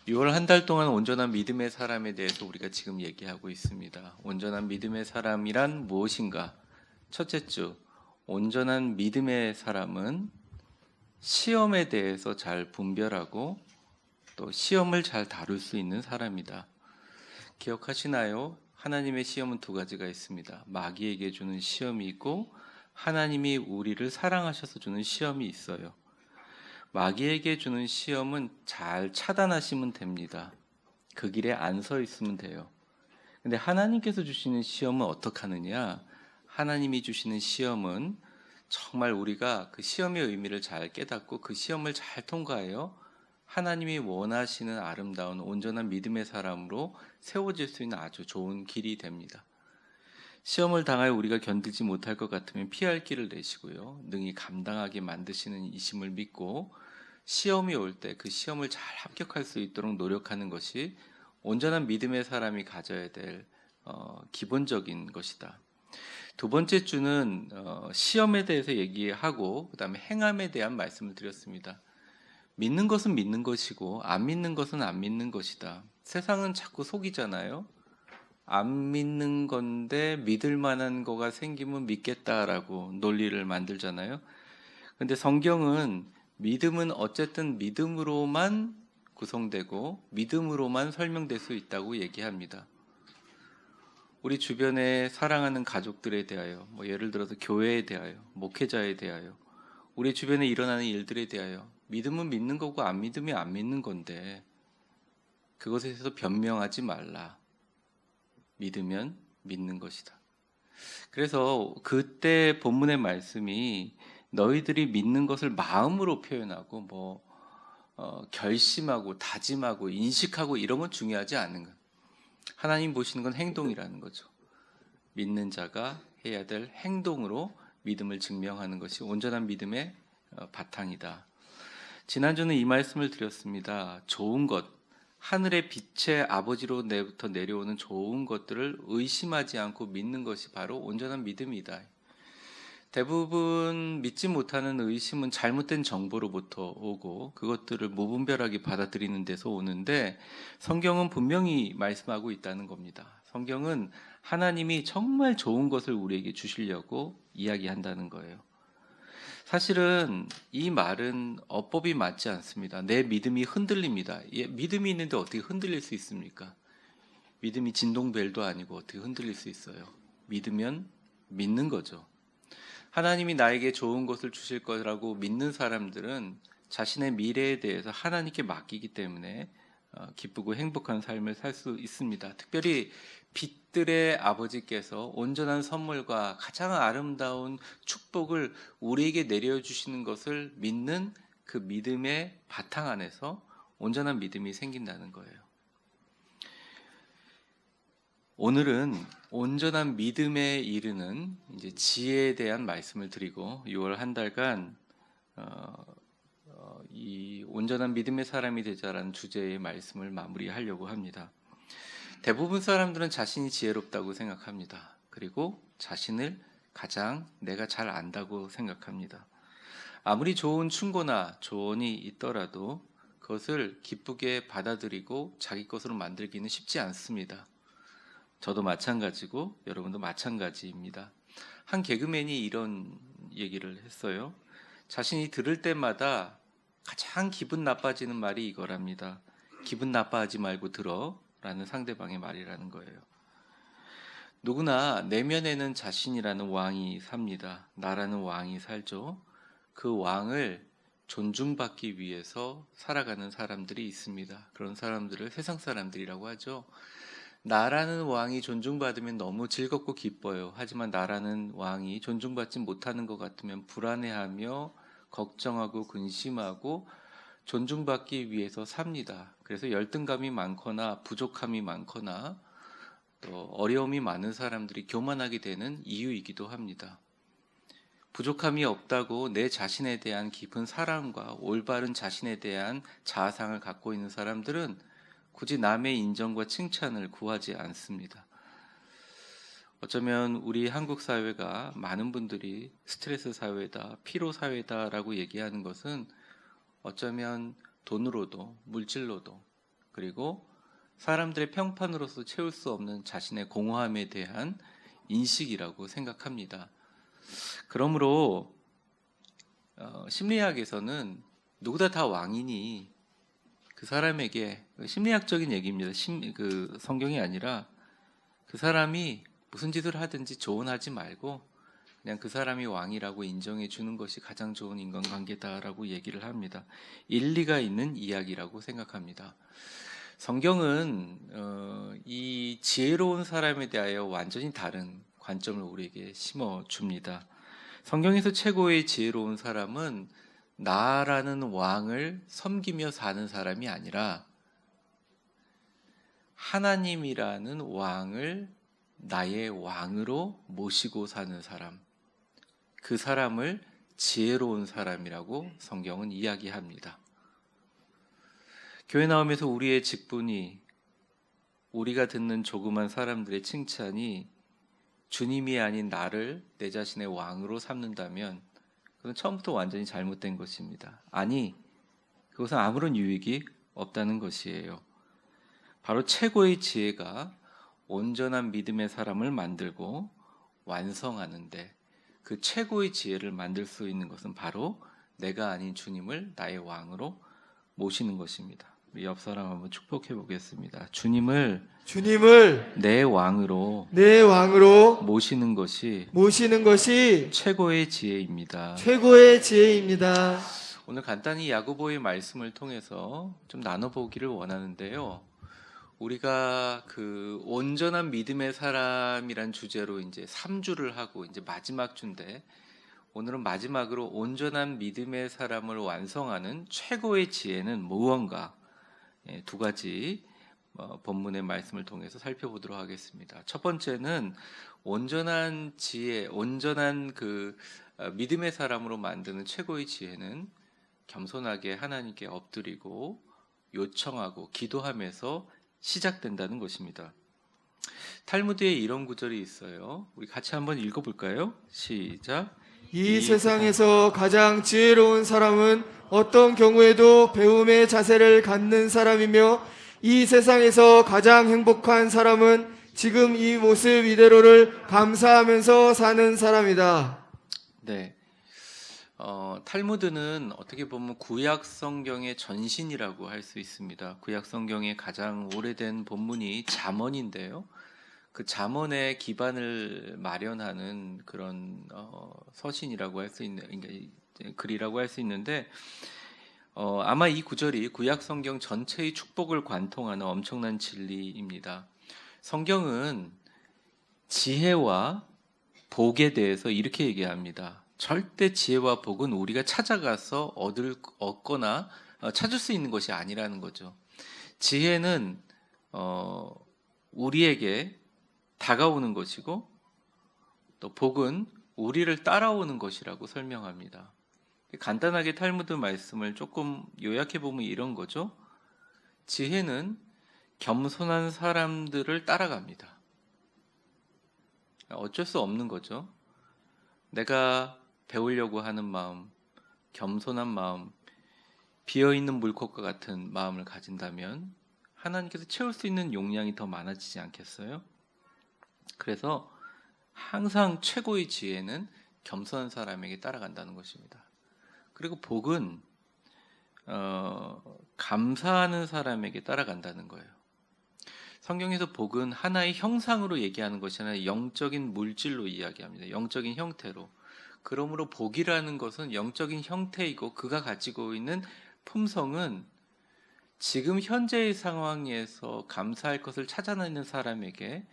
6월 한 달 동안 온전한 믿음의 사람에 대해서 우리가 지금 얘기하고 있습니다. 온전한 믿음의 사람이란 무엇인가? 첫째 주, 온전한 믿음의 사람은 시험에 대해서 잘 분별하고 또 시험을 잘 다룰 수 있는 사람이다. 기억하시나요? 하나님의 시험은 두 가지가 있습니다. 마귀에게 주는 시험이 있고 하나님이 우리를 사랑하셔서 주는 시험이 있어요. 마귀에게 주는 시험은 잘 차단하시면 됩니다. 그 길에 안 서 있으면 돼요. 근데 하나님께서 주시는 시험은 어떻게 하느냐? 하나님이 주시는 시험은 정말 우리가 그 시험의 의미를 잘 깨닫고 그 시험을 잘 통과하여 하나님이 원하시는 아름다운 온전한 믿음의 사람으로 세워질 수 있는 아주 좋은 길이 됩니다. 시험을 당하여 우리가 견디지 못할 것 같으면 피할 길을 내시고요. 능히 감당하게 만드시는 이심을 믿고 시험이 올 때 그 시험을 잘 합격할 수 있도록 노력하는 것이 온전한 믿음의 사람이 가져야 될 기본적인 것이다. 두 번째 주는 시험에 대해서 얘기하고 그 다음에 행함에 대한 말씀을 드렸습니다. 믿는 것은 믿는 것이고 안 믿는 것은 안 믿는 것이다. 세상은 자꾸 속이잖아요. 안 믿는 건데 믿을 만한 거가 생기면 믿겠다라고 논리를 만들잖아요. 근데 성경은 믿음은 어쨌든 믿음으로만 구성되고 믿음으로만 설명될 수 있다고 얘기합니다. 우리 주변에 사랑하는 가족들에 대하여, 예를 들어서 교회에 대하여, 목회자에 대하여, 우리 주변에 일어나는 일들에 대하여 믿음은 믿는 거고 안 믿으면 안 믿는 건데 그것에 대해서 변명하지 말라. 믿으면 믿는 것이다. 그래서 그때 본문의 말씀이 너희들이 믿는 것을 마음으로 표현하고 결심하고 다짐하고 인식하고 이런 건 중요하지 않은 것. 하나님 보시는 건 행동이라는 거죠. 믿는 자가 해야 될 행동으로 믿음을 증명하는 것이 온전한 믿음의 바탕이다. 지난주는 이 말씀을 드렸습니다. 좋은 것, 하늘의 빛의 아버지로부터 내려오는 좋은 것들을 의심하지 않고 믿는 것이 바로 온전한 믿음이다. 대부분 믿지 못하는 의심은 잘못된 정보로부터 오고 그것들을 무분별하게 받아들이는 데서 오는데 성경은 분명히 말씀하고 있다는 겁니다. 성경은 하나님이 정말 좋은 것을 우리에게 주시려고 이야기한다는 거예요. 사실은 이 말은 어법이 맞지 않습니다. 내 믿음이 흔들립니다. 믿음이 있는데 어떻게 흔들릴 수 있습니까? 믿음이 진동벨도 아니고 어떻게 흔들릴 수 있어요? 믿으면 믿는 거죠. 하나님이 나에게 좋은 것을 주실 거라고 믿는 사람들은 자신의 미래에 대해서 하나님께 맡기기 때문에 기쁘고 행복한 삶을 살 수 있습니다. 특별히 빛들의 아버지께서 온전한 선물과 가장 아름다운 축복을 우리에게 내려주시는 것을 믿는 그 믿음의 바탕 안에서 온전한 믿음이 생긴다는 거예요. 오늘은 온전한 믿음에 이르는 이제 지혜에 대한 말씀을 드리고 6월 한 달간 이 온전한 믿음의 사람이 되자라는 주제의 말씀을 마무리하려고 합니다. 대부분 사람들은 자신이 지혜롭다고 생각합니다. 그리고 자신을 가장 내가 잘 안다고 생각합니다. 아무리 좋은 충고나 조언이 있더라도 그것을 기쁘게 받아들이고 자기 것으로 만들기는 쉽지 않습니다. 저도 마찬가지고 여러분도 마찬가지입니다. 한 개그맨이 이런 얘기를 했어요. 자신이 들을 때마다 가장 기분 나빠지는 말이 이거랍니다. 기분 나빠하지 말고 들어 라는 상대방의 말이라는 거예요. 누구나 내면에는 자신이라는 왕이 삽니다. 나라는 왕이 살죠. 그 왕을 존중받기 위해서 살아가는 사람들이 있습니다. 그런 사람들을 세상 사람들이라고 하죠. 나라는 왕이 존중받으면 너무 즐겁고 기뻐요. 하지만 나라는 왕이 존중받지 못하는 것 같으면 불안해하며 걱정하고 근심하고 존중받기 위해서 삽니다. 그래서 열등감이 많거나 부족함이 많거나 또 어려움이 많은 사람들이 교만하게 되는 이유이기도 합니다. 부족함이 없다고 내 자신에 대한 깊은 사랑과 올바른 자신에 대한 자아상을 갖고 있는 사람들은 굳이 남의 인정과 칭찬을 구하지 않습니다. 어쩌면 우리 한국 사회가 많은 분들이 스트레스 사회다, 피로 사회다라고 얘기하는 것은 어쩌면 돈으로도 물질로도 그리고 사람들의 평판으로서 채울 수 없는 자신의 공허함에 대한 인식이라고 생각합니다. 그러므로 심리학에서는 누구나 다 왕이니 그 사람에게, 심리학적인 얘기입니다. 그 성경이 아니라 그 사람이 무슨 짓을 하든지 조언하지 말고 그냥 그 사람이 왕이라고 인정해 주는 것이 가장 좋은 인간관계다라고 얘기를 합니다. 일리가 있는 이야기라고 생각합니다. 성경은 이 지혜로운 사람에 대하여 완전히 다른 관점을 우리에게 심어줍니다. 성경에서 최고의 지혜로운 사람은 나라는 왕을 섬기며 사는 사람이 아니라 하나님이라는 왕을 나의 왕으로 모시고 사는 사람, 그 사람을 지혜로운 사람이라고 성경은 이야기합니다. 교회 나오면서 우리의 직분이, 우리가 듣는 조그만 사람들의 칭찬이 주님이 아닌 나를 내 자신의 왕으로 삼는다면 그건 처음부터 완전히 잘못된 것입니다. 아니, 그것은 아무런 유익이 없다는 것이에요. 바로 최고의 지혜가 온전한 믿음의 사람을 만들고 완성하는데, 그 최고의 지혜를 만들 수 있는 것은 바로 내가 아닌 주님을 나의 왕으로 모시는 것입니다. 우리 옆 사람 한번 축복해 보겠습니다. 주님을 내 왕으로 모시는 것이 최고의 지혜입니다. 오늘 간단히 야고보의 말씀을 통해서 좀 나눠보기를 원하는데요. 우리가 그 온전한 믿음의 사람이란 주제로 이제 3주를 하고 이제 마지막 주인데, 오늘은 마지막으로 온전한 믿음의 사람을 완성하는 최고의 지혜는 무언가, 두 가지 본문의 말씀을 통해서 살펴보도록 하겠습니다. 첫 번째는 온전한 지혜, 온전한 그 믿음의 사람으로 만드는 최고의 지혜는 겸손하게 하나님께 엎드리고 요청하고 기도하면서 시작된다는 것입니다. 탈무드에 이런 구절이 있어요. 우리 같이 한번 읽어볼까요? 시작. 이 세상에서 가장 지혜로운 사람은 어떤 경우에도 배움의 자세를 갖는 사람이며, 이 세상에서 가장 행복한 사람은 지금 이 모습 이대로를 감사하면서 사는 사람이다. 네. 탈무드는 어떻게 보면 구약 성경의 전신이라고 할 수 있습니다. 구약 성경의 가장 오래된 본문이 잠언인데요. 그 잠언의 기반을 마련하는 그런 서신이라고 할 수 있는, 글이라고 할 수 있는데, 아마 이 구절이 구약 성경 전체의 축복을 관통하는 엄청난 진리입니다. 성경은 지혜와 복에 대해서 이렇게 얘기합니다. 절대 지혜와 복은 우리가 찾아가서 얻거나 찾을 수 있는 것이 아니라는 거죠. 지혜는 우리에게 다가오는 것이고, 또 복은 우리를 따라오는 것이라고 설명합니다. 간단하게 탈무드 말씀을 조금 요약해 보면 이런 거죠. 지혜는 겸손한 사람들을 따라갑니다. 어쩔 수 없는 거죠. 내가 배우려고 하는 마음, 겸손한 마음, 비어있는 물컵과 같은 마음을 가진다면 하나님께서 채울 수 있는 용량이 더 많아지지 않겠어요? 그래서 항상 최고의 지혜는 겸손한 사람에게 따라간다는 것입니다. 그리고 복은 감사하는 사람에게 따라간다는 거예요. 성경에서 복은 하나의 형상으로 얘기하는 것이 아니라 영적인 물질로 이야기합니다. 영적인 형태로. 그러므로 복이라는 것은 영적인 형태이고, 그가 가지고 있는 품성은 지금 현재의 상황에서 감사할 것을 찾아내는 사람에게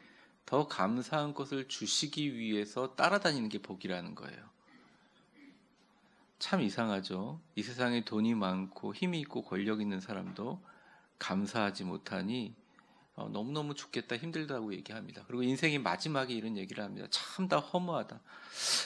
더 감사한 것을 주시기 위해서 따라다니는 게 복이라는 거예요. 참 이상하죠. 이 세상에 돈이 많고 힘이 있고 권력 있는 사람도 감사하지 못하니 너무너무 죽겠다, 힘들다고 얘기합니다. 그리고 인생의 마지막에 이런 얘기를 합니다. 참 다 허무하다.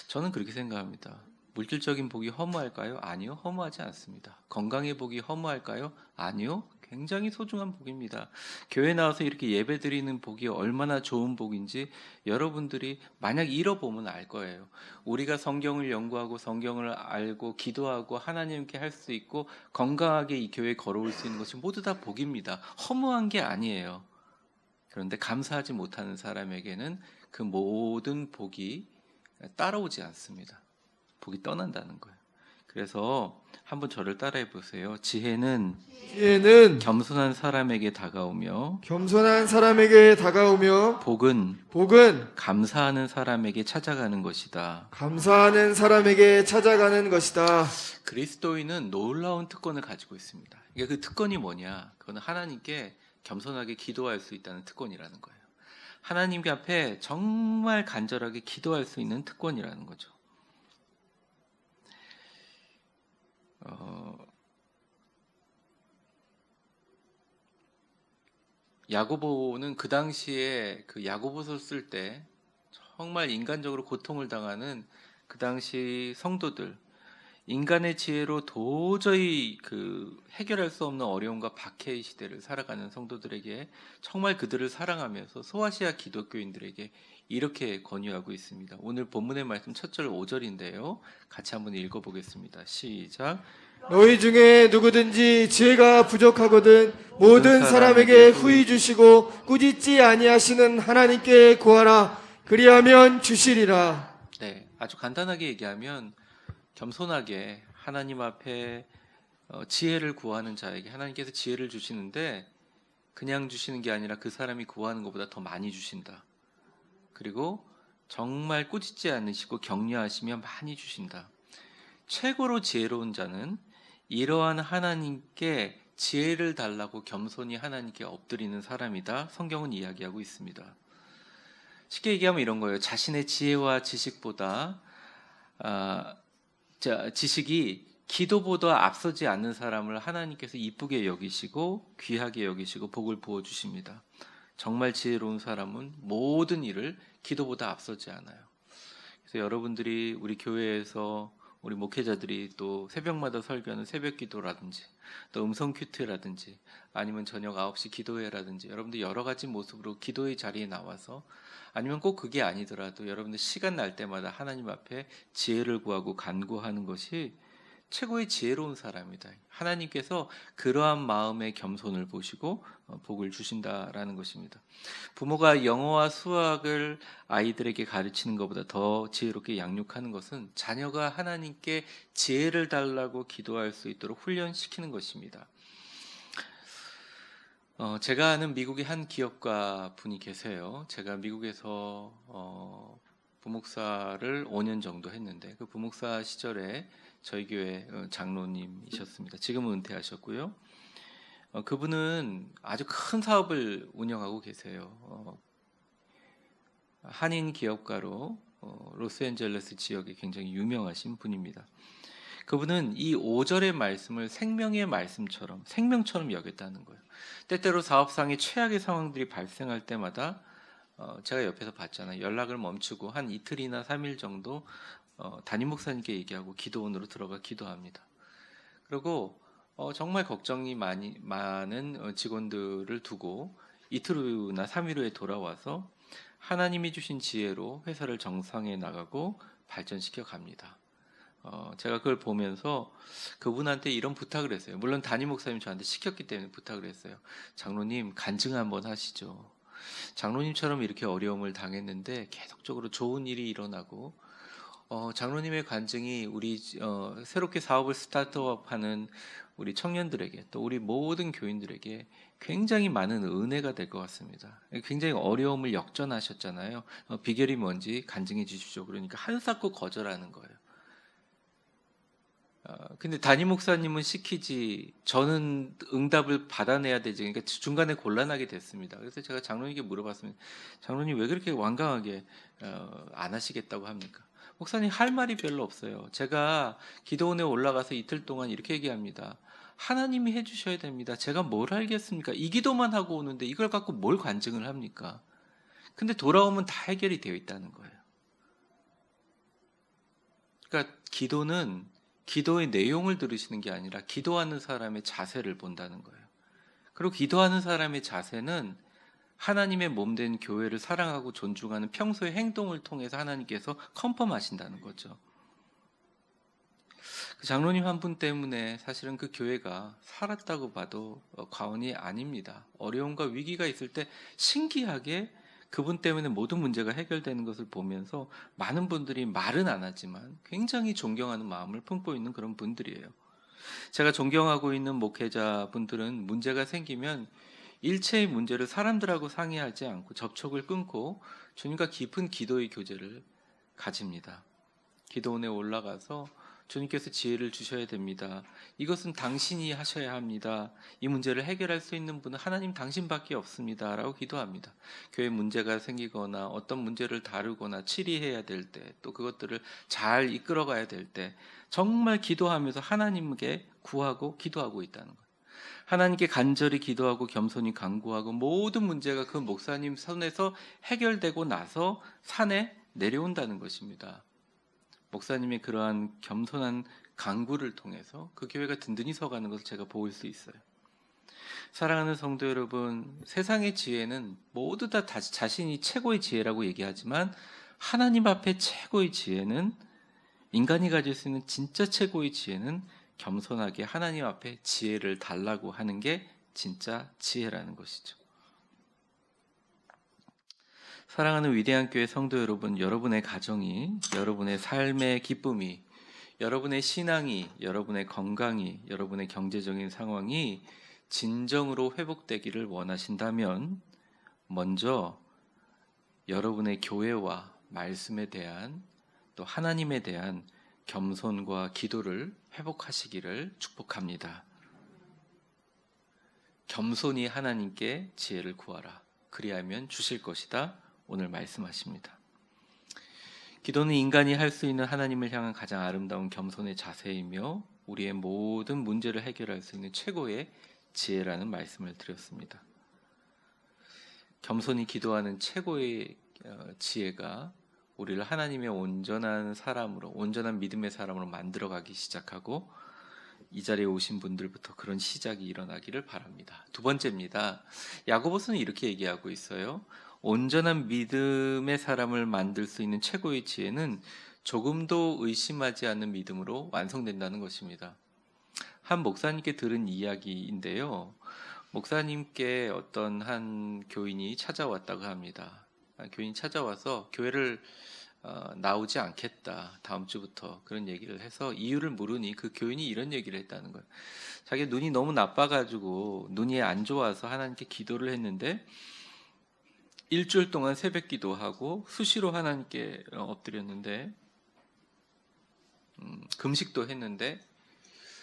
저는 그렇게 생각합니다. 물질적인 복이 허무할까요? 아니요, 허무하지 않습니다. 건강의 복이 허무할까요? 아니요, 굉장히 소중한 복입니다. 교회 나와서 이렇게 예배 드리는 복이 얼마나 좋은 복인지 여러분들이 만약 잃어보면 알 거예요. 우리가 성경을 연구하고 성경을 알고 기도하고 하나님께 할 수 있고 건강하게 이 교회에 걸어올 수 있는 것이 모두 다 복입니다. 허무한 게 아니에요. 그런데 감사하지 못하는 사람에게는 그 모든 복이 따라오지 않습니다. 복이 떠난다는 거예요. 그래서 한번 저를 따라해 보세요. 지혜는 겸손한 사람에게 다가오며 겸손한 사람에게 다가오며 복은 감사하는 사람에게 찾아가는 것이다. 감사하는 사람에게 찾아가는 것이다. 그리스도인은 놀라운 특권을 가지고 있습니다. 이게 그 특권이 뭐냐? 그거는 하나님께 겸손하게 기도할 수 있다는 특권이라는 거예요. 하나님 앞에 정말 간절하게 기도할 수 있는 특권이라는 거죠. 야고보는 그 당시에 그 야고보서 쓸 때 정말 인간적으로 고통을 당하는 그 당시 성도들, 인간의 지혜로 도저히 그 해결할 수 없는 어려움과 박해의 시대를 살아가는 성도들에게 정말 그들을 사랑하면서 소아시아 기독교인들에게 이렇게 권유하고 있습니다. 오늘 본문의 말씀 첫 절 5절인데요. 같이 한번 읽어보겠습니다. 시작. 너희 중에 누구든지 지혜가 부족하거든 모든 사람에게 후히 주시고 꾸짖지 아니하시는 하나님께 구하라. 그리하면 주시리라. 네, 아주 간단하게 얘기하면 겸손하게 하나님 앞에 지혜를 구하는 자에게 하나님께서 지혜를 주시는데 그냥 주시는 게 아니라 그 사람이 구하는 것보다 더 많이 주신다. 그리고 정말 꾸짖지 않으시고 격려하시며 많이 주신다. 최고로 지혜로운 자는 이러한 하나님께 지혜를 달라고 겸손히 하나님께 엎드리는 사람이다. 성경은 이야기하고 있습니다. 쉽게 얘기하면 이런 거예요. 자신의 지혜와 지식보다 지식이 기도보다 앞서지 않는 사람을 하나님께서 이쁘게 여기시고 귀하게 여기시고 복을 부어주십니다. 정말 지혜로운 사람은 모든 일을 기도보다 앞서지 않아요. 그래서 여러분들이 우리 교회에서 우리 목회자들이 또 새벽마다 설교하는 새벽 기도라든지 또 음성 큐트라든지 아니면 저녁 9시 기도회라든지 여러분들 여러 가지 모습으로 기도의 자리에 나와서 아니면 꼭 그게 아니더라도 여러분들 시간 날 때마다 하나님 앞에 지혜를 구하고 간구하는 것이 최고의 지혜로운 사람이다. 하나님께서 그러한 마음의 겸손을 보시고 복을 주신다라는 것입니다. 부모가 영어와 수학을 아이들에게 가르치는 것보다 더 지혜롭게 양육하는 것은 자녀가 하나님께 지혜를 달라고 기도할 수 있도록 훈련시키는 것입니다. 제가 아는 미국의 한 기업가 분이 계세요. 제가 미국에서 부목사를 5년 정도 했는데 그 부목사 시절에 저희 교회 장로님이셨습니다. 지금은 은퇴하셨고요. 그분은 아주 큰 사업을 운영하고 계세요. 한인 기업가로 로스앤젤레스 지역에 굉장히 유명하신 분입니다. 그분은 이 5절의 말씀을 생명의 말씀처럼 생명처럼 여겼다는 거예요. 때때로 사업상의 최악의 상황들이 발생할 때마다 제가 옆에서 봤잖아요. 연락을 멈추고 한 이틀이나 3일 정도 담임 목사님께 얘기하고 기도원으로 들어가 기도합니다. 그리고 정말 걱정이 많은 직원들을 두고 이틀 후나 3일 후에 돌아와서 하나님이 주신 지혜로 회사를 정상에 나가고 발전시켜 갑니다. 제가 그걸 보면서 그분한테 이런 부탁을 했어요. 물론 담임 목사님 저한테 시켰기 때문에 부탁을 했어요. 장로님 간증 한번 하시죠. 장로님처럼 이렇게 어려움을 당했는데 계속적으로 좋은 일이 일어나고 장로님의 간증이 우리 새롭게 사업을 스타트업하는 우리 청년들에게 또 우리 모든 교인들에게 굉장히 많은 은혜가 될 것 같습니다. 굉장히 어려움을 역전하셨잖아요. 비결이 뭔지 간증해 주십시오. 그러니까 한사코 거절하는 거예요. 근데 담임 목사님은 시키지 저는 응답을 받아내야 되지. 그러니까 중간에 곤란하게 됐습니다. 그래서 제가 장로님께 물어봤습니다. 장로님 왜 그렇게 완강하게 안 하시겠다고 합니까? 목사님 할 말이 별로 없어요. 제가 기도원에 올라가서 이틀 동안 이렇게 얘기합니다. 하나님이 해주셔야 됩니다. 제가 뭘 알겠습니까? 이 기도만 하고 오는데 이걸 갖고 뭘 간증을 합니까? 근데 돌아오면 다 해결이 되어 있다는 거예요. 그러니까 기도는 기도의 내용을 들으시는 게 아니라 기도하는 사람의 자세를 본다는 거예요. 그리고 기도하는 사람의 자세는 하나님의 몸된 교회를 사랑하고 존중하는 평소의 행동을 통해서 하나님께서 컨펌하신다는 거죠. 그 장로님 한 분 때문에 사실은 그 교회가 살았다고 봐도 과언이 아닙니다. 어려움과 위기가 있을 때 신기하게 그분 때문에 모든 문제가 해결되는 것을 보면서 많은 분들이 말은 안 하지만 굉장히 존경하는 마음을 품고 있는 그런 분들이에요. 제가 존경하고 있는 목회자분들은 문제가 생기면 일체의 문제를 사람들하고 상의하지 않고 접촉을 끊고 주님과 깊은 기도의 교제를 가집니다. 기도원에 올라가서 주님께서 지혜를 주셔야 됩니다. 이것은 당신이 하셔야 합니다. 이 문제를 해결할 수 있는 분은 하나님 당신밖에 없습니다. 라고 기도합니다. 교회 문제가 생기거나 어떤 문제를 다루거나 치리해야 될 때, 또 그것들을 잘 이끌어가야 될 때 정말 기도하면서 하나님께 구하고 기도하고 있다는 거예요. 하나님께 간절히 기도하고 겸손히 간구하고 모든 문제가 그 목사님 손에서 해결되고 나서 산에 내려온다는 것입니다. 목사님의 그러한 겸손한 간구를 통해서 그 교회가 든든히 서가는 것을 제가 볼 수 있어요. 사랑하는 성도 여러분, 세상의 지혜는 모두 다 자신이 최고의 지혜라고 얘기하지만 하나님 앞에 최고의 지혜는, 인간이 가질 수 있는 진짜 최고의 지혜는 겸손하게 하나님 앞에 지혜를 달라고 하는 게 진짜 지혜라는 것이죠. 사랑하는 위대한 교회 성도 여러분, 여러분의 가정이, 여러분의 삶의 기쁨이, 여러분의 신앙이, 여러분의 건강이, 여러분의 경제적인 상황이 진정으로 회복되기를 원하신다면 먼저 여러분의 교회와 말씀에 대한, 또 하나님에 대한 겸손과 기도를 회복하시기를 축복합니다. 겸손히 하나님께 지혜를 구하라. 그리하면 주실 것이다. 오늘 말씀하십니다. 기도는 인간이 할 수 있는 하나님을 향한 가장 아름다운 겸손의 자세이며 우리의 모든 문제를 해결할 수 있는 최고의 지혜라는 말씀을 드렸습니다. 겸손히 기도하는 최고의 지혜가 우리를 하나님의 온전한 사람으로, 온전한 믿음의 사람으로 만들어가기 시작하고 이 자리에 오신 분들부터 그런 시작이 일어나기를 바랍니다. 두 번째입니다. 야고보서는 이렇게 얘기하고 있어요. 온전한 믿음의 사람을 만들 수 있는 최고의 지혜는 조금도 의심하지 않는 믿음으로 완성된다는 것입니다. 한 목사님께 들은 이야기인데요. 목사님께 어떤 한 교인이 찾아왔다고 합니다. 교인이 찾아와서 교회를 나오지 않겠다, 다음 주부터, 그런 얘기를 해서 이유를 물으니 그 교인이 이런 얘기를 했다는 거예요. 자기 눈이 너무 나빠가지고 눈이 안 좋아서 하나님께 기도를 했는데 일주일 동안 새벽 기도하고 수시로 하나님께 엎드렸는데 금식도 했는데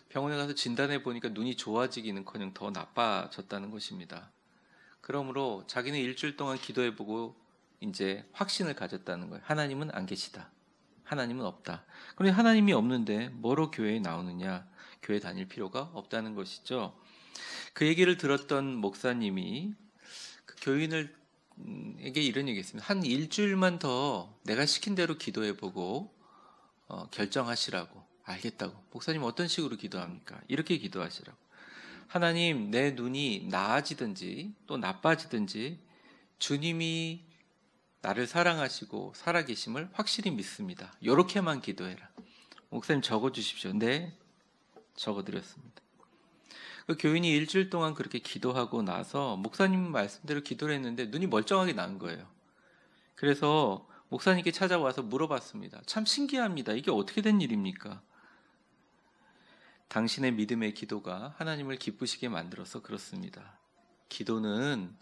병원에 가서 진단해 보니까 눈이 좋아지기는커녕 더 나빠졌다는 것입니다. 그러므로 자기는 일주일 동안 기도해보고 이제 확신을 가졌다는 거예요. 하나님은 안 계시다. 하나님은 없다. 그런데 하나님이 없는데 뭐로 교회에 나오느냐? 교회 다닐 필요가 없다는 것이죠. 그 얘기를 들었던 목사님이 그 교인에게 이런 얘기했습니다. 한 일주일만 더 내가 시킨 대로 기도해보고 결정하시라고. 알겠다고. 목사님 어떤 식으로 기도합니까? 이렇게 기도하시라고. 하나님, 내 눈이 나아지든지 또 나빠지든지 주님이 나를 사랑하시고 살아계심을 확실히 믿습니다. 이렇게만 기도해라. 목사님 적어주십시오. 네, 적어드렸습니다. 그 교인이 일주일 동안 그렇게 기도하고 나서 목사님 말씀대로 기도를 했는데 눈이 멀쩡하게 난 거예요. 그래서 목사님께 찾아와서 물어봤습니다. 참 신기합니다. 이게 어떻게 된 일입니까? 당신의 믿음의 기도가 하나님을 기쁘시게 만들어서 그렇습니다. 기도는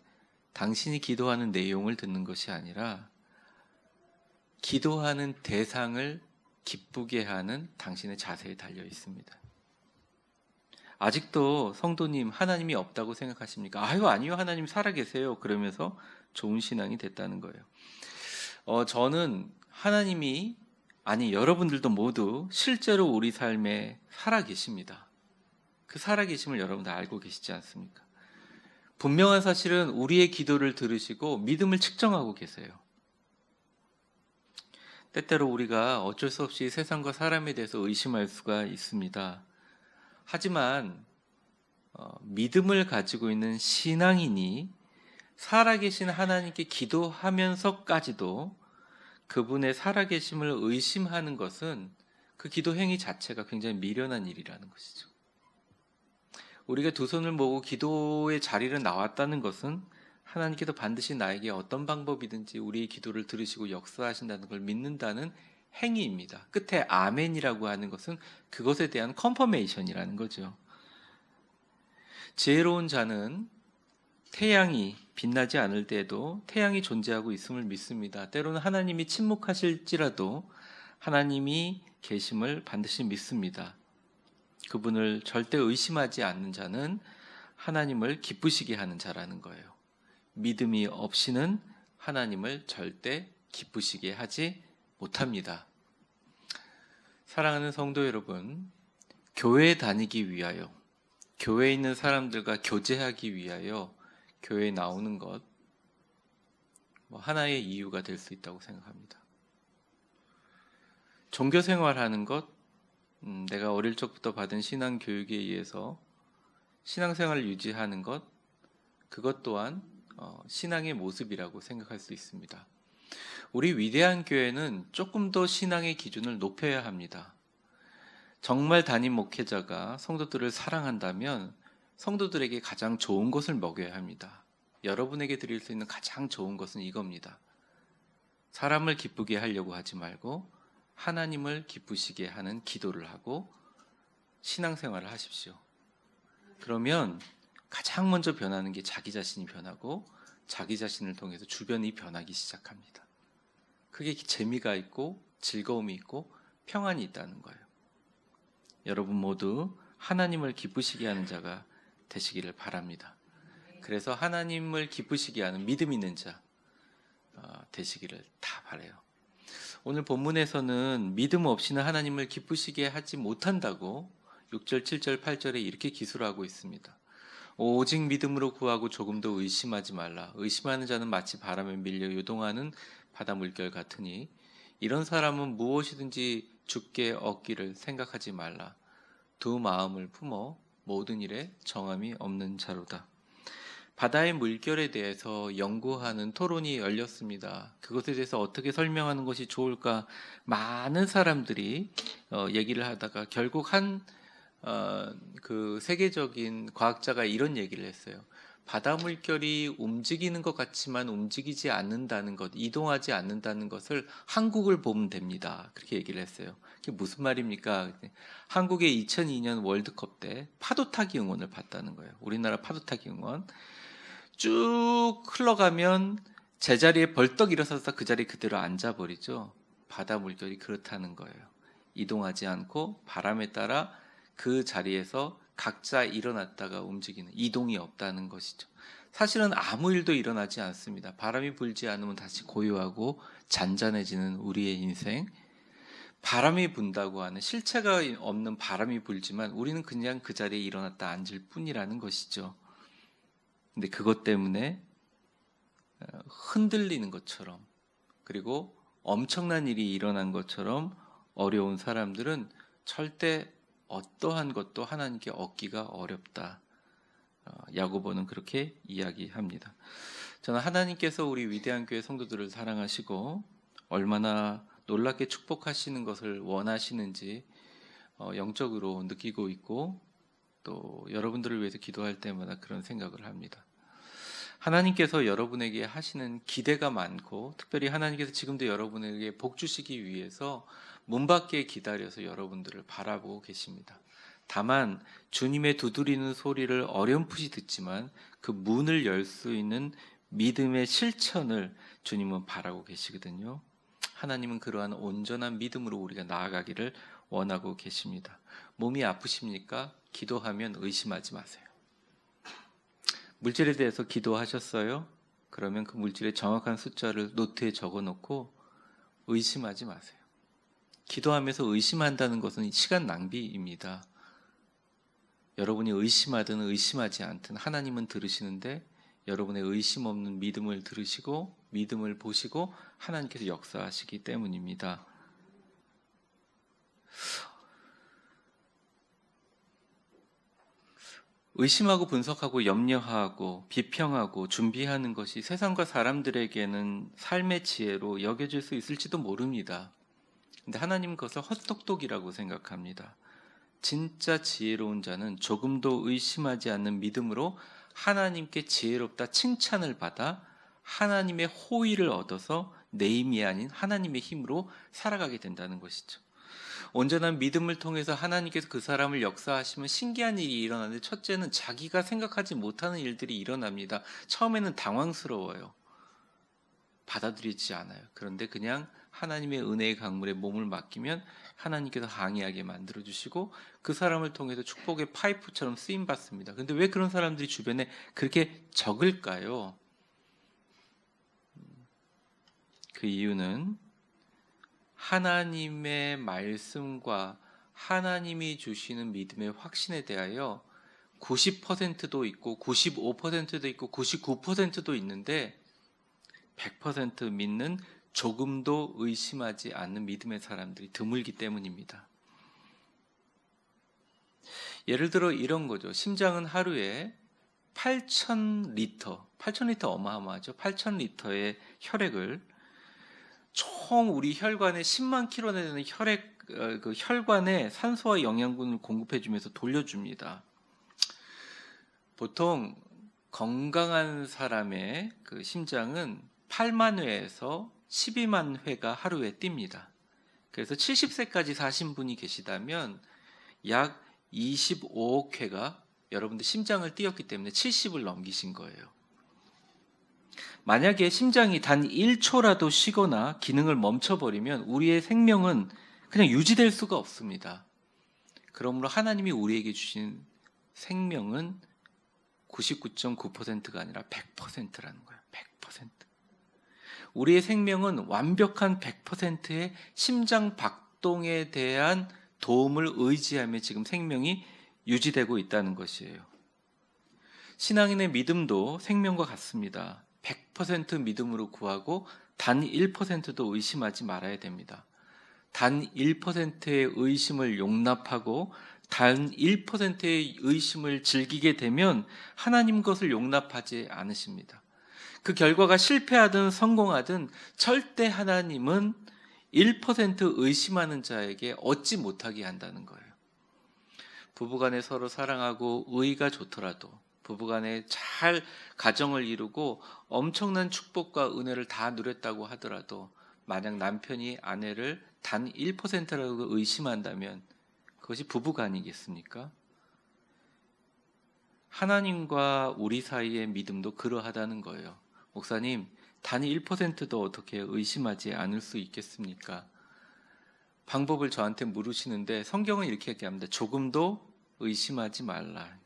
당신이 기도하는 내용을 듣는 것이 아니라 기도하는 대상을 기쁘게 하는 당신의 자세에 달려 있습니다. 아직도 성도님, 하나님이 없다고 생각하십니까? 아니요, 하나님 살아계세요. 그러면서 좋은 신앙이 됐다는 거예요. 저는 하나님이, 여러분들도 모두 실제로 우리 삶에 살아계십니다. 그 살아계심을 여러분들 알고 계시지 않습니까? 분명한 사실은 우리의 기도를 들으시고 믿음을 측정하고 계세요. 때때로 우리가 어쩔 수 없이 세상과 사람에 대해서 의심할 수가 있습니다. 하지만 믿음을 가지고 있는 신앙인이 살아계신 하나님께 기도하면서까지도 그분의 살아계심을 의심하는 것은 그 기도 행위 자체가 굉장히 미련한 일이라는 것이죠. 우리가 두 손을 모으고 기도의 자리를 나왔다는 것은 하나님께서 반드시 나에게 어떤 방법이든지 우리의 기도를 들으시고 역사하신다는 걸 믿는다는 행위입니다. 끝에 아멘이라고 하는 것은 그것에 대한 컨퍼메이션이라는 거죠. 지혜로운 자는 태양이 빛나지 않을 때에도 태양이 존재하고 있음을 믿습니다. 때로는 하나님이 침묵하실지라도 하나님이 계심을 반드시 믿습니다. 그분을 절대 의심하지 않는 자는 하나님을 기쁘시게 하는 자라는 거예요. 믿음이 없이는 하나님을 절대 기쁘시게 하지 못합니다. 사랑하는 성도 여러분, 교회 다니기 위하여, 교회에 있는 사람들과 교제하기 위하여 교회에 나오는 것, 하나의 이유가 될 수 있다고 생각합니다. 종교 생활하는 것, 내가 어릴 적부터 받은 신앙 교육에 의해서 신앙생활을 유지하는 것, 그것 또한 신앙의 모습이라고 생각할 수 있습니다. 우리 위대한 교회는 조금 더 신앙의 기준을 높여야 합니다. 정말 담임 목회자가 성도들을 사랑한다면 성도들에게 가장 좋은 것을 먹여야 합니다. 여러분에게 드릴 수 있는 가장 좋은 것은 이겁니다. 사람을 기쁘게 하려고 하지 말고 하나님을 기쁘시게 하는 기도를 하고 신앙생활을 하십시오. 그러면 가장 먼저 변하는 게 자기 자신이 변하고 자기 자신을 통해서 주변이 변하기 시작합니다. 그게 재미가 있고 즐거움이 있고 평안이 있다는 거예요. 여러분 모두 하나님을 기쁘시게 하는 자가 되시기를 바랍니다. 그래서 하나님을 기쁘시게 하는 믿음 있는 자 되시기를 다 바라요. 오늘 본문에서는 믿음 없이는 하나님을 기쁘시게 하지 못한다고 6절, 7절, 8절에 이렇게 기술하고 있습니다. 오직 믿음으로 구하고 조금도 의심하지 말라. 의심하는 자는 마치 바람에 밀려 요동하는 바다 물결 같으니 이런 사람은 무엇이든지 주께 얻기를 생각하지 말라. 두 마음을 품어 모든 일에 정함이 없는 자로다. 바다의 물결에 대해서 연구하는 토론이 열렸습니다. 그것에 대해서 어떻게 설명하는 것이 좋을까 많은 사람들이 얘기를 하다가 결국 그 세계적인 과학자가 이런 얘기를 했어요. 바다 물결이 움직이는 것 같지만 움직이지 않는다는 것, 이동하지 않는다는 것을 한국을 보면 됩니다. 그렇게 얘기를 했어요. 그게 무슨 말입니까? 한국의 2002년 월드컵 때 파도타기 응원을 봤다는 거예요. 우리나라 파도타기 응원. 쭉 흘러가면 제자리에 벌떡 일어서서 그 자리에 그대로 앉아버리죠. 바다 물결이 그렇다는 거예요. 이동하지 않고 바람에 따라 그 자리에서 각자 일어났다가 움직이는 이동이 없다는 것이죠. 사실은 아무 일도 일어나지 않습니다. 바람이 불지 않으면 다시 고요하고 잔잔해지는 우리의 인생. 바람이 분다고 하는 실체가 없는 바람이 불지만 우리는 그냥 그 자리에 일어났다 앉을 뿐이라는 것이죠. 근데 그것 때문에 흔들리는 것처럼 그리고 엄청난 일이 일어난 것처럼 어려운 사람들은 절대 어떠한 것도 하나님께 얻기가 어렵다. 야고보는 그렇게 이야기합니다. 저는 하나님께서 우리 위대한 교회 성도들을 사랑하시고 얼마나 놀랍게 축복하시는 것을 원하시는지 영적으로 느끼고 있고 또 여러분들을 위해서 기도할 때마다 그런 생각을 합니다. 하나님께서 여러분에게 하시는 기대가 많고 특별히 하나님께서 지금도 여러분에게 복 주시기 위해서 문 밖에 기다려서 여러분들을 바라보고 계십니다. 다만 주님의 두드리는 소리를 어렴풋이 듣지만 그 문을 열 수 있는 믿음의 실천을 주님은 바라고 계시거든요. 하나님은 그러한 온전한 믿음으로 우리가 나아가기를 원하고 계십니다. 몸이 아프십니까? 기도하면 의심하지 마세요. 물질에 대해서 기도하셨어요? 그러면 그 물질의 정확한 숫자를 노트에 적어놓고 의심하지 마세요. 기도하면서 의심한다는 것은 시간 낭비입니다. 여러분이 의심하든 의심하지 않든 하나님은 들으시는데 여러분의 의심 없는 믿음을 들으시고 믿음을 보시고 하나님께서 역사하시기 때문입니다. 의심하고 분석하고 염려하고 비평하고 준비하는 것이 세상과 사람들에게는 삶의 지혜로 여겨질 수 있을지도 모릅니다. 근데 하나님은 그것을 헛똑똑이라고 생각합니다. 진짜 지혜로운 자는 조금도 의심하지 않는 믿음으로 하나님께 지혜롭다 칭찬을 받아 하나님의 호의를 얻어서 내 힘이 아닌 하나님의 힘으로 살아가게 된다는 것이죠. 온전한 믿음을 통해서 하나님께서 그 사람을 역사하시면 신기한 일이 일어나는데, 첫째는 자기가 생각하지 못하는 일들이 일어납니다. 처음에는 당황스러워요. 받아들이지 않아요. 그런데 그냥 하나님의 은혜의 강물에 몸을 맡기면 하나님께서 항의하게 만들어주시고 그 사람을 통해서 축복의 파이프처럼 쓰임받습니다. 그런데 왜 그런 사람들이 주변에 그렇게 적을까요? 그 이유는 하나님의 말씀과 하나님이 주시는 믿음의 확신에 대하여 90%도 있고 95%도 있고 99%도 있는데 100% 믿는, 조금도 의심하지 않는 믿음의 사람들이 드물기 때문입니다. 예를 들어 이런 거죠. 심장은 하루에 8,000리터 어마어마하죠. 8,000리터의 혈액을 총 우리 혈관에 10만 킬로 되는 그 혈관에 산소와 영양분을 공급해 주면서 돌려줍니다. 보통 건강한 사람의 그 심장은 8만 회에서 12만 회가 하루에 뜁니다. 그래서 70세까지 사신 분이 계시다면 약 25억 회가 여러분들 심장을 뛰었기 때문에 70을 넘기신 거예요. 만약에 심장이 단 1초라도 쉬거나 기능을 멈춰버리면 우리의 생명은 그냥 유지될 수가 없습니다. 그러므로 하나님이 우리에게 주신 생명은 99.9%가 아니라 100%라는 거예요. 100%. 우리의 생명은 완벽한 100%의 심장 박동에 대한 도움을 의지하며 지금 생명이 유지되고 있다는 것이에요. 신앙인의 믿음도 생명과 같습니다. 100% 믿음으로 구하고 단 1%도 의심하지 말아야 됩니다. 단 1%의 의심을 용납하고 단 1%의 의심을 즐기게 되면 하나님 것을 용납하지 않으십니다. 그 결과가 실패하든 성공하든 절대 하나님은 1% 의심하는 자에게 얻지 못하게 한다는 거예요. 부부간에 서로 사랑하고 의가 좋더라도, 부부간에 잘 가정을 이루고 엄청난 축복과 은혜를 다 누렸다고 하더라도 만약 남편이 아내를 단 1%라도 의심한다면 그것이 부부간이겠습니까? 하나님과 우리 사이의 믿음도 그러하다는 거예요. 목사님, 단 1%도 어떻게 의심하지 않을 수 있겠습니까? 방법을 저한테 물으시는데 성경은 이렇게 얘기합니다. 조금도 의심하지 말라.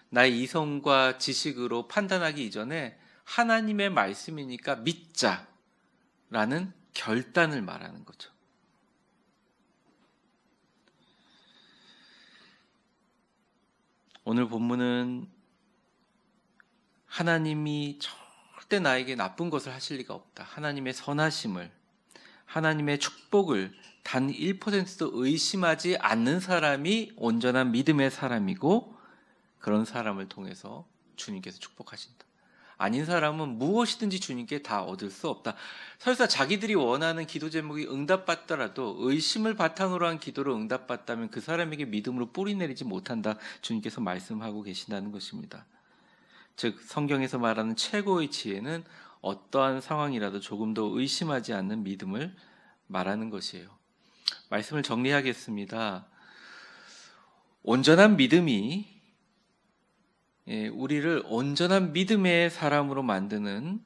나의 이성과 지식으로 판단하기 이전에 하나님의 말씀이니까 믿자라는 결단을 말하는 거죠. 오늘 본문은 하나님이 절대 나에게 나쁜 것을 하실 리가 없다. 하나님의 선하심을, 하나님의 축복을 단 1%도 의심하지 않는 사람이 온전한 믿음의 사람이고, 그런 사람을 통해서 주님께서 축복하신다. 아닌 사람은 무엇이든지 주님께 다 얻을 수 없다. 설사 자기들이 원하는 기도 제목이 응답받더라도 의심을 바탕으로 한 기도로 응답받다면 그 사람에게 믿음으로 뿌리내리지 못한다. 주님께서 말씀하고 계신다는 것입니다. 즉 성경에서 말하는 최고의 지혜는 어떠한 상황이라도 조금도 의심하지 않는 믿음을 말하는 것이에요. 말씀을 정리하겠습니다. 온전한 믿음이 우리를 온전한 믿음의 사람으로 만드는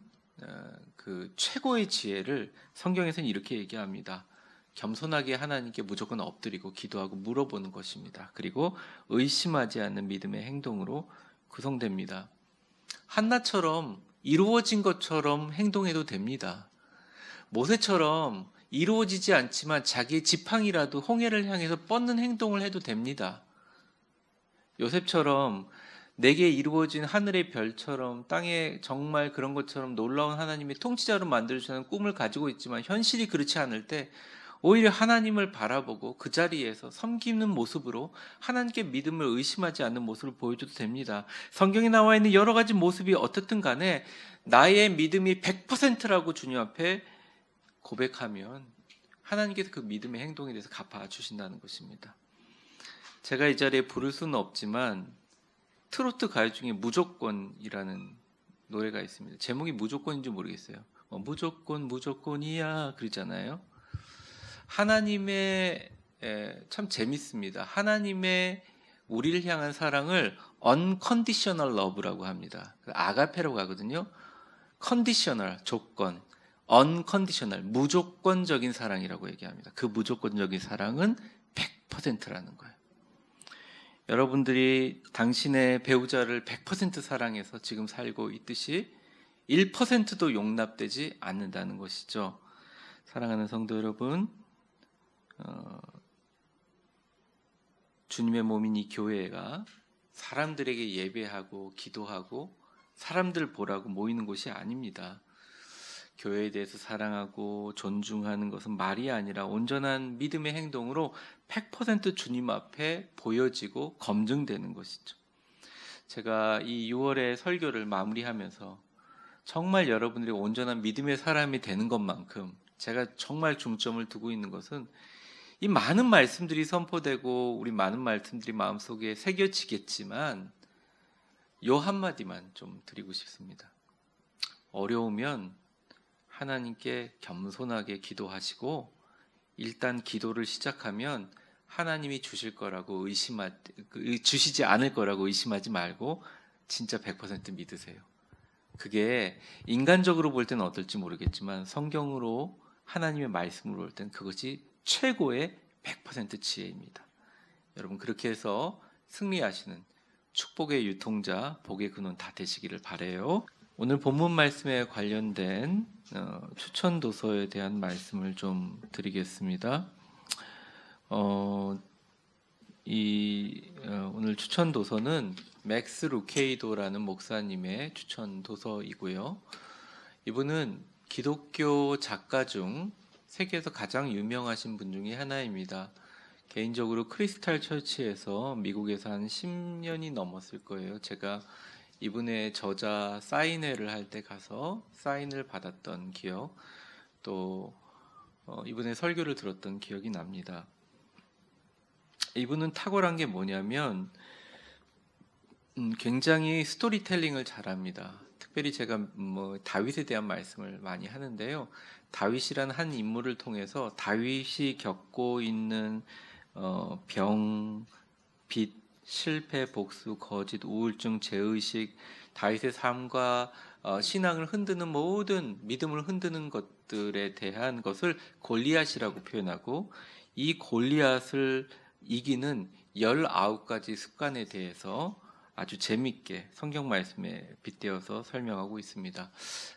그 최고의 지혜를 성경에서는 이렇게 얘기합니다. 겸손하게 하나님께 무조건 엎드리고 기도하고 물어보는 것입니다. 그리고 의심하지 않는 믿음의 행동으로 구성됩니다. 한나처럼 이루어진 것처럼 행동해도 됩니다. 모세처럼 이루어지지 않지만 자기의 지팡이라도 홍해를 향해서 뻗는 행동을 해도 됩니다. 요셉처럼 내게 이루어진 하늘의 별처럼 땅에 정말 그런 것처럼 놀라운 하나님의 통치자로 만들어주는 꿈을 가지고 있지만 현실이 그렇지 않을 때 오히려 하나님을 바라보고 그 자리에서 섬기는 모습으로 하나님께 믿음을 의심하지 않는 모습을 보여줘도 됩니다. 성경에 나와 있는 여러 가지 모습이 어떻든 간에 나의 믿음이 100%라고 주님 앞에 고백하면 하나님께서 그 믿음의 행동에 대해서 갚아주신다는 것입니다. 제가 이 자리에 부를 수는 없지만 트로트 가요 중에 무조건이라는 노래가 있습니다. 제목이 무조건인지 모르겠어요. 무조건이야 그러잖아요. 하나님의 참 재밌습니다. 하나님의 우리를 향한 사랑을 unconditional love라고 합니다. 아가페라고 하거든요. conditional 조건, unconditional 무조건적인 사랑이라고 얘기합니다. 그 무조건적인 사랑은 100%라는 거예요. 여러분들이 당신의 배우자를 100% 사랑해서 지금 살고 있듯이 1%도 용납되지 않는다는 것이죠. 사랑하는 성도 여러분, 주님의 몸인 이 교회가 사람들에게 예배하고 기도하고 사람들 보라고 모이는 곳이 아닙니다. 교회에 대해서 사랑하고 존중하는 것은 말이 아니라 온전한 믿음의 행동으로 100% 주님 앞에 보여지고 검증되는 것이죠. 제가 이 6월의 설교를 마무리하면서 정말 여러분들이 온전한 믿음의 사람이 되는 것만큼 제가 정말 중점을 두고 있는 것은 이 많은 말씀들이 선포되고 우리 많은 말씀들이 마음속에 새겨지겠지만 요 한마디만 좀 드리고 싶습니다. 어려우면 하나님께 겸손하게 기도하시고 일단 기도를 시작하면 하나님이 주실 거라고 주시지 않을 거라고 의심하지 말고 진짜 100% 믿으세요. 그게 인간적으로 볼 때는 어떨지 모르겠지만 성경으로 하나님의 말씀으로 볼 때는 그것이 최고의 100% 지혜입니다. 여러분 그렇게 해서 승리하시는 축복의 유통자, 복의 근원 다 되시기를 바라요. 오늘 본문 말씀에 관련된 추천 도서에 대한 말씀을 좀 드리겠습니다. 오늘 추천 도서는 맥스 루케이도라는 목사님의 추천 도서이고요. 이분은 기독교 작가 중 세계에서 가장 유명하신 분 중에 하나입니다. 개인적으로 크리스탈 처치에서 미국에서 한 10년이 넘었을 거예요. 제가 이분의 저자 사인회를 할 때 가서 사인을 받았던 기억, 또 이분의 설교를 들었던 기억이 납니다. 이분은 탁월한 게 뭐냐면 굉장히 스토리텔링을 잘합니다. 특별히 제가 다윗에 대한 말씀을 많이 하는데요. 다윗이란 한 인물을 통해서 다윗이 겪고 있는 병, 빚, 실패, 복수, 거짓, 우울증, 죄의식, 다윗의 삶과 신앙을 흔드는 모든 믿음을 흔드는 것들에 대한 것을 골리앗이라고 표현하고 이 골리앗을 이기는 19가지 습관에 대해서 아주 재밌게 성경 말씀에 빗대어서 설명하고 있습니다.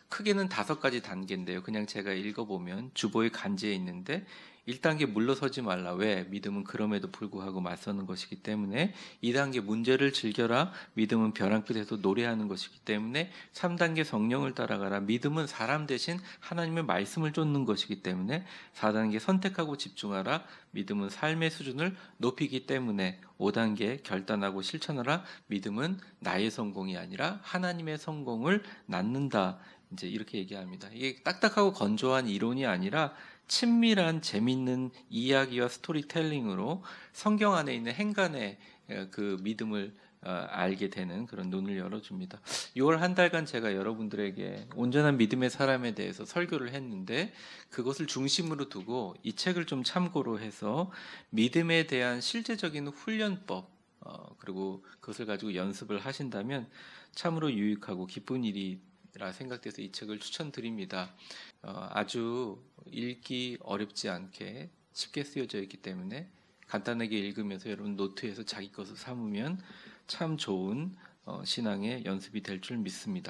크게는 5가지 단계인데요. 그냥 제가 읽어보면 주보에 간제해 있는데 1단계 물러서지 말라. 왜? 믿음은 그럼에도 불구하고 맞서는 것이기 때문에. 2단계 문제를 즐겨라. 믿음은 벼랑 끝에서 노래하는 것이기 때문에. 3단계 성령을 따라가라. 믿음은 사람 대신 하나님의 말씀을 쫓는 것이기 때문에. 4단계 선택하고 집중하라. 믿음은 삶의 수준을 높이기 때문에. 5단계 결단하고 실천하라. 믿음은 나의 성공이 아니라 하나님의 성공을 낳는다. 이제 이렇게 얘기합니다. 이게 딱딱하고 건조한 이론이 아니라 친밀한 재밌는 이야기와 스토리텔링으로 성경 안에 있는 행간의 그 믿음을 알게 되는 그런 눈을 열어줍니다. 6월 한 달간 제가 여러분들에게 온전한 믿음의 사람에 대해서 설교를 했는데 그것을 중심으로 두고 이 책을 좀 참고로 해서 믿음에 대한 실제적인 훈련법 그리고 그것을 가지고 연습을 하신다면 참으로 유익하고 기쁜 일이라 생각돼서 이 책을 추천드립니다. 아주 읽기 어렵지 않게 쉽게 쓰여져 있기 때문에 간단하게 읽으면서 여러분 노트에서 자기 것을 삼으면 참 좋은 신앙의 연습이 될 줄 믿습니다.